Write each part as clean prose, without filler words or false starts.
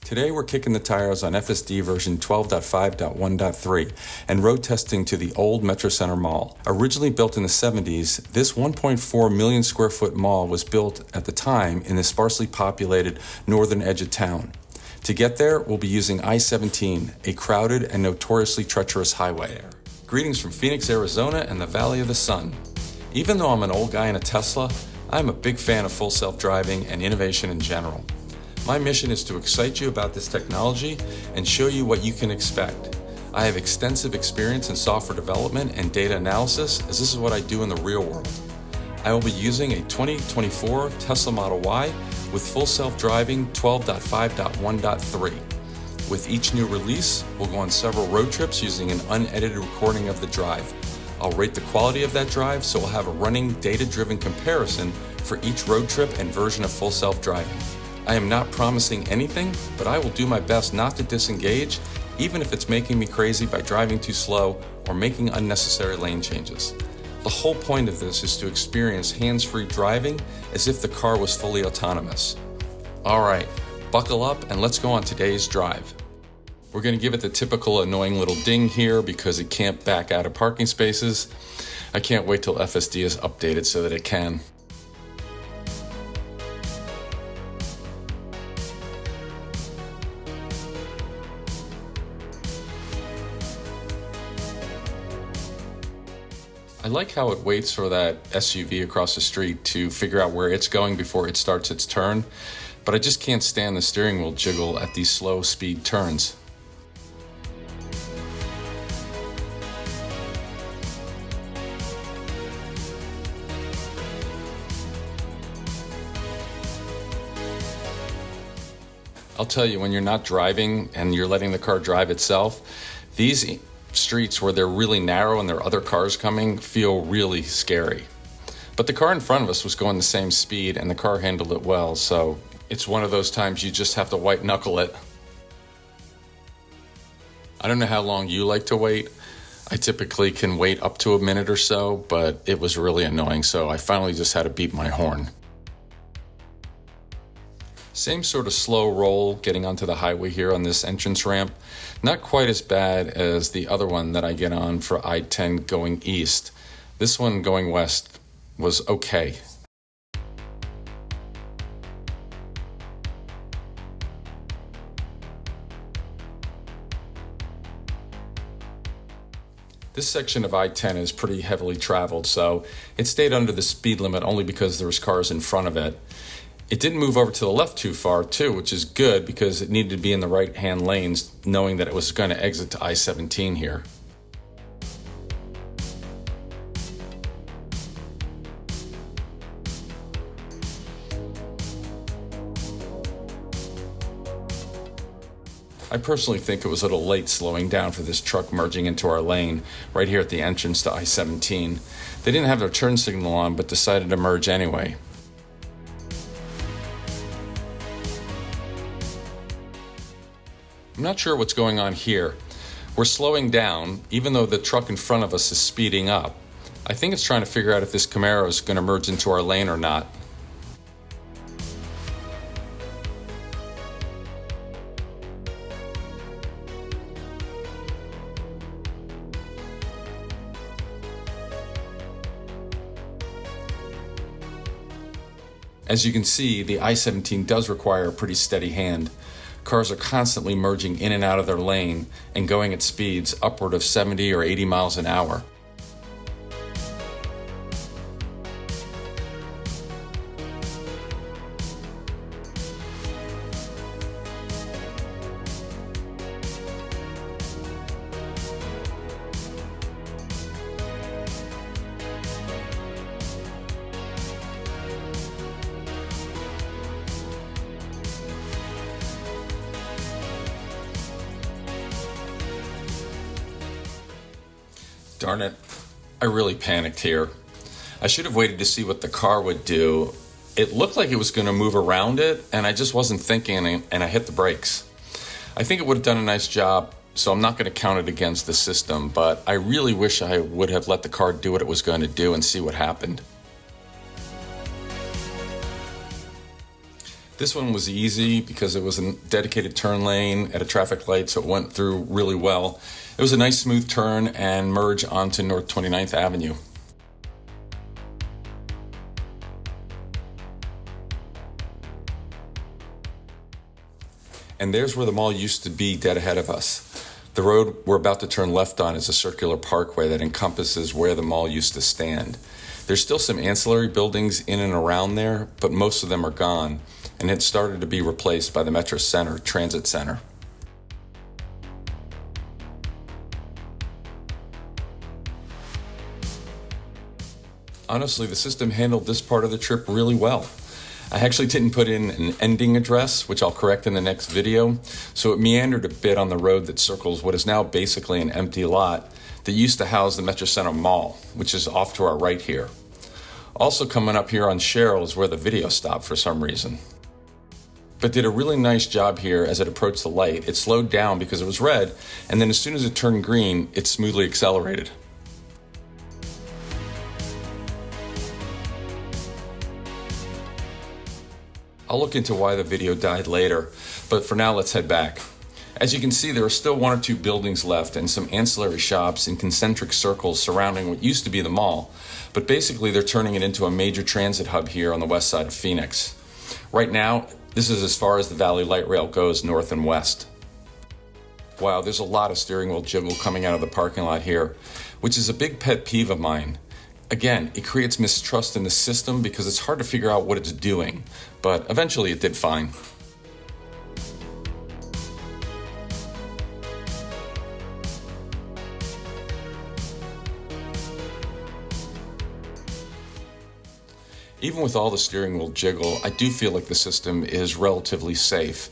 Today we're kicking the tires on FSD version 12.5.1.3 and road testing to the old Metrocenter Mall. Originally built in the 70s, this 1.4 million square foot mall was built at the time in the sparsely populated northern edge of town. To get there, we'll be using I-17, a crowded and notoriously treacherous highway. Greetings from Phoenix, Arizona and the Valley of the Sun. Even though I'm an old guy in a Tesla, I'm a big fan of full self-driving and innovation in general. My mission is to excite you about this technology and show you what you can expect. I have extensive experience in software development and data analysis, as this is what I do in the real world. I will be using a 2024 Tesla Model Y with full self-driving 12.5.1.3. With each new release, we'll go on several road trips using an unedited recording of the drive. I'll rate the quality of that drive, so we'll have a running data-driven comparison for each road trip and version of full self-driving. I am not promising anything, but I will do my best not to disengage, even if it's making me crazy by driving too slow or making unnecessary lane changes. The whole point of this is to experience hands-free driving as if the car was fully autonomous. All right, buckle up and let's go on today's drive. We're going to give it the typical annoying little ding here because it can't back out of parking spaces. I can't wait till FSD is updated so that it can. I like how it waits for that SUV across the street to figure out where it's going before it starts its turn, but I just can't stand the steering wheel jiggle at these slow speed turns. I'll tell you, when you're not driving and you're letting the car drive itself, these streets where they're really narrow and there are other cars coming feel really scary. But the car in front of us was going the same speed and the car handled it well, so it's one of those times you just have to white knuckle it. I don't know how long you like to wait. I typically can wait up to a minute or so, but it was really annoying, so I finally just had to beep my horn. Same sort of slow roll getting onto the highway here on this entrance ramp. Not quite as bad as the other one that I get on for I-10 going east. This one going west was okay. This section of I-10 is pretty heavily traveled, so it stayed under the speed limit only because there was cars in front of it. It didn't move over to the left too far, too, which is good because it needed to be in the right-hand lanes, knowing that it was going to exit to I-17 here. I personally think it was a little late slowing down for this truck merging into our lane right here at the entrance to I-17. They didn't have their turn signal on, but decided to merge anyway. I'm not sure what's going on here. We're slowing down, even though the truck in front of us is speeding up. I think it's trying to figure out if this Camaro is going to merge into our lane or not. As you can see, the I-17 does require a pretty steady hand. Cars are constantly merging in and out of their lane and going at speeds upward of 70 or 80 miles an hour. Darn it, I really panicked here. I should have waited to see what the car would do. It looked like it was going to move around it, and I just wasn't thinking, and I hit the brakes. I think it would have done a nice job, so I'm not going to count it against the system, but I really wish I would have let the car do what it was going to do and see what happened. This one was easy because it was a dedicated turn lane at a traffic light, so it went through really well. It was a nice smooth turn and merge onto North 29th Avenue. And there's where the mall used to be dead ahead of us. The road we're about to turn left on is a circular parkway that encompasses where the mall used to stand. There's still some ancillary buildings in and around there, but most of them are gone and had started to be replaced by the Metrocenter Transit Center. Honestly, the system handled this part of the trip really well. I actually didn't put in an ending address, which I'll correct in the next video, so it meandered a bit on the road that circles what is now basically an empty lot that used to house the Metrocenter Mall, which is off to our right here. Also coming up here on Cheryl is where the video stopped for some reason. But did a really nice job here as it approached the light. It slowed down because it was red, and then as soon as it turned green, it smoothly accelerated. I'll look into why the video died later, but for now let's head back. As you can see, there are still one or two buildings left and some ancillary shops in concentric circles surrounding what used to be the mall, but basically they're turning it into a major transit hub here on the west side of Phoenix. Right now, this is as far as the Valley Light Rail goes north and west. Wow, there's a lot of steering wheel jiggle coming out of the parking lot here, which is a big pet peeve of mine. Again, it creates mistrust in the system because it's hard to figure out what it's doing, but eventually it did fine. Even with all the steering wheel jiggle, I do feel like the system is relatively safe.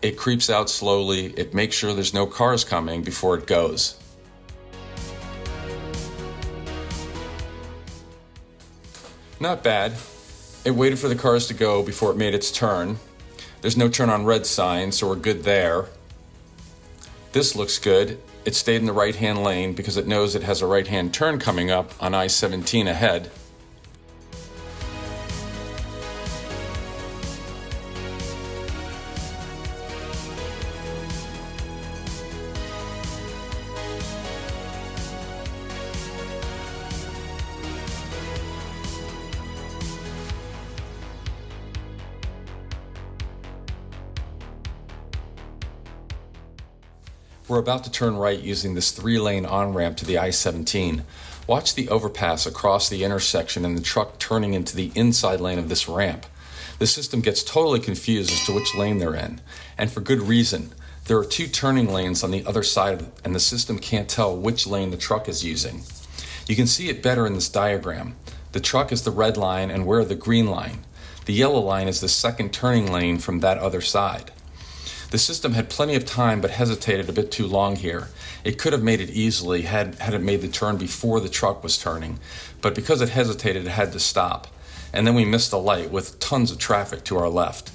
It creeps out slowly, it makes sure there's no cars coming before it goes. Not bad. It waited for the cars to go before it made its turn. There's no turn on red sign, so we're good there. This looks good. It stayed in the right-hand lane because it knows it has a right-hand turn coming up on I-17 ahead. We're about to turn right using this 3-lane on-ramp to the I-17. Watch the overpass across the intersection and the truck turning into the inside lane of this ramp. The system gets totally confused as to which lane they're in, and for good reason. There are 2 turning lanes on the other side, and the system can't tell which lane the truck is using. You can see it better in this diagram. The truck is the red line and we're the green line. The yellow line is the second turning lane from that other side. The system had plenty of time but hesitated a bit too long here. It could have made it easily had it made the turn before the truck was turning, but because it hesitated, it had to stop. And then we missed a light with tons of traffic to our left.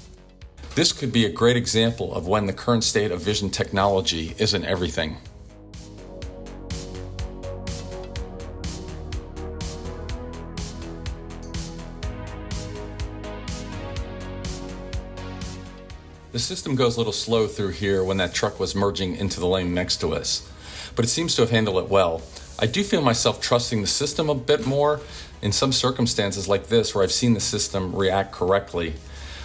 This could be a great example of when the current state of vision technology isn't everything. The system goes a little slow through here when that truck was merging into the lane next to us, but it seems to have handled it well. I do feel myself trusting the system a bit more in some circumstances like this where I've seen the system react correctly.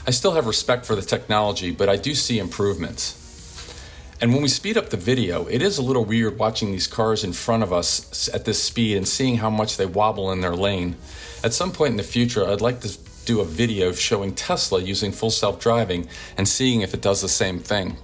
I still have respect for the technology, but I do see improvements. And when we speed up the video, it is a little weird watching these cars in front of us at this speed and seeing how much they wobble in their lane. At some point in the future, I'd like to do a video showing Tesla using full self-driving and seeing if it does the same thing.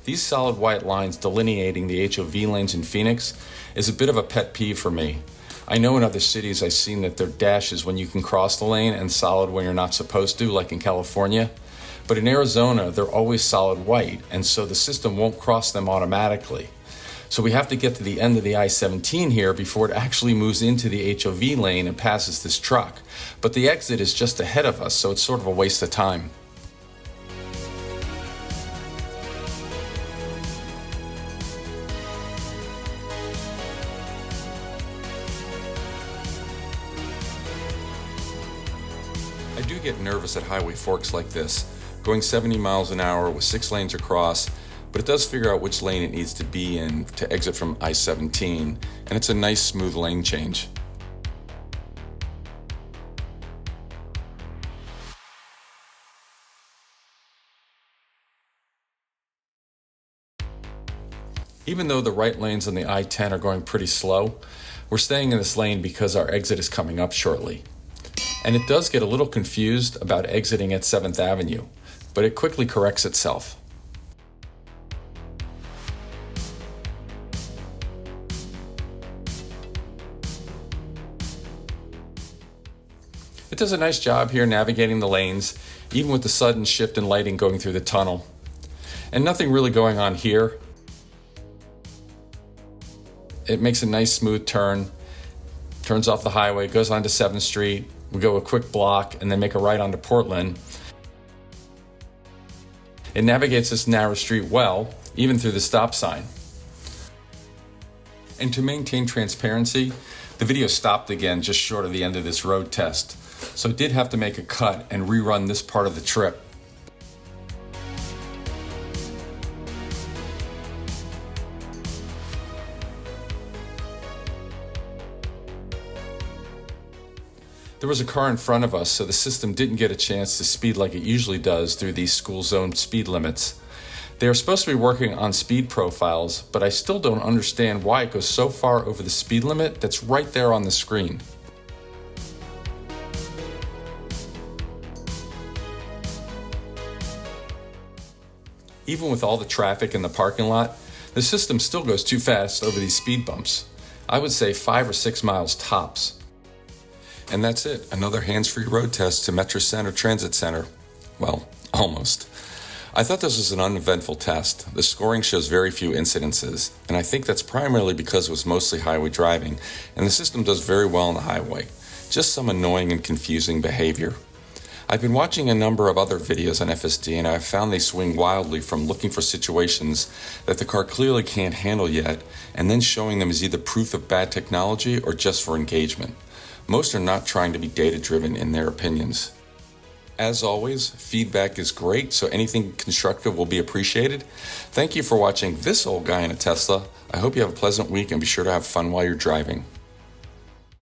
These solid white lines delineating the HOV lanes in Phoenix is a bit of a pet peeve for me. I know in other cities I've seen that they're dashes when you can cross the lane and solid when you're not supposed to, like in California. But in Arizona, they're always solid white, and so the system won't cross them automatically. So we have to get to the end of the I-17 here before it actually moves into the HOV lane and passes this truck. But the exit is just ahead of us, so it's sort of a waste of time. I do get nervous at highway forks like this, going 70 miles an hour with 6 lanes across, but it does figure out which lane it needs to be in to exit from I-17, and it's a nice smooth lane change. Even though the right lanes on the I-10 are going pretty slow, we're staying in this lane because our exit is coming up shortly. And it does get a little confused about exiting at 7th Avenue, but it quickly corrects itself. It does a nice job here navigating the lanes, even with the sudden shift in lighting going through the tunnel. And nothing really going on here. It makes a nice smooth turn, turns off the highway, goes onto 7th Street. We go a quick block and then make a right onto Portland. It navigates this narrow street well, even through the stop sign. And to maintain transparency, the video stopped again just short of the end of this road test. So I did have to make a cut and rerun this part of the trip. There was a car in front of us, so the system didn't get a chance to speed like it usually does through these school zone speed limits. They are supposed to be working on speed profiles, but I still don't understand why it goes so far over the speed limit that's right there on the screen. Even with all the traffic in the parking lot, the system still goes too fast over these speed bumps. I would say 5 or 6 miles tops. And that's it, another hands-free road test to Metrocenter Transit Center. Well, almost. I thought this was an uneventful test. The scoring shows very few incidences, and I think that's primarily because it was mostly highway driving, and the system does very well on the highway. Just some annoying and confusing behavior. I've been watching a number of other videos on FSD, and I've found they swing wildly from looking for situations that the car clearly can't handle yet, and then showing them as either proof of bad technology or just for engagement. Most are not trying to be data-driven in their opinions. As always, feedback is great, so anything constructive will be appreciated. Thank you for watching this old guy in a Tesla. I hope you have a pleasant week and be sure to have fun while you're driving.